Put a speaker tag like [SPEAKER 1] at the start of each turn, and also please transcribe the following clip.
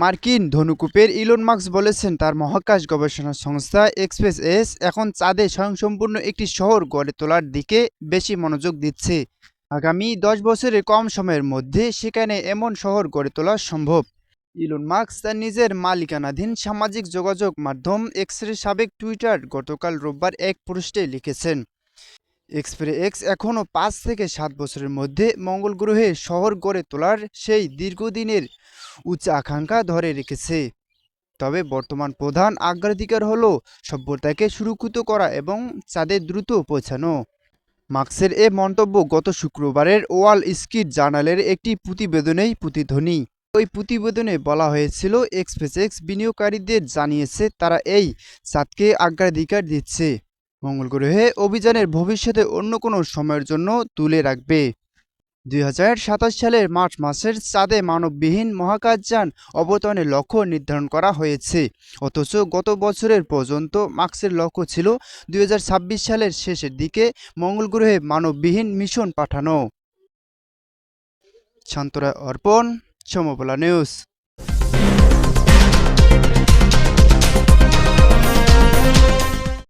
[SPEAKER 1] মার্কিন ধনুকুপের Elon Musk বলেছেন তার মহাকাশ গবেষণা সংস্থা এক্সপেস এস এখন চাঁদে স্বয়ংসম্পূর্ণ একটি শহর গড়ে তোলার দিকে বেশি মনোযোগ দিচ্ছে। আগামী 10 বছরের কম সময়ের মধ্যে সেখানে এমন শহর গড়ে তোলা সম্ভব। ইলন মাস্ক তার নিজের মালিকানাধীন সামাজিক যোগাযোগ মাধ্যম এক্সের সাবেক টুইটার গতকাল রোববার এক পোস্টে লিখেছেন, এক্স এখনও 5 থেকে 7 বছরের মধ্যে মঙ্গল গ্রহে শহর গড়ে তোলার সেই দীর্ঘদিনের উচ্চ আকাঙ্ক্ষা ধরে রেখেছে। তবে বর্তমান প্রধান অগ্রাধিকার হল সভ্যতাকে সুরক্ষিত করা এবং চাঁদে দ্রুত পৌঁছানো। মার্কসের এ মন্তব্য গত শুক্রবারের ওয়াল স্ট্রিট জার্নালের একটি প্রতিবেদনেই প্রতিধ্বনি। ওই প্রতিবেদনে বলা হয়েছিল, এক্সপেস বিনিয়োগকারীদের জানিয়েছে তারা এই চাঁদকে অগ্রাধিকার দিচ্ছে, মঙ্গল গ্রহে অভিযানের ভবিষ্যতে অন্য কোনো সময়ের জন্য তুলে রাখবে। 2027 সালের মার্চ মাসের চাঁদে মানববিহীন মহাকাশযান অবতরণের লক্ষ্য নির্ধারণ করা হয়েছে। অথচ গত বছরের পর্যন্ত মার্কসের লক্ষ্য ছিল 2026 সালের শেষের দিকে মঙ্গল গ্রহে মানববিহীন মিশন পাঠানো। শান্তরা অর্পণ, সমবলা নিউজ।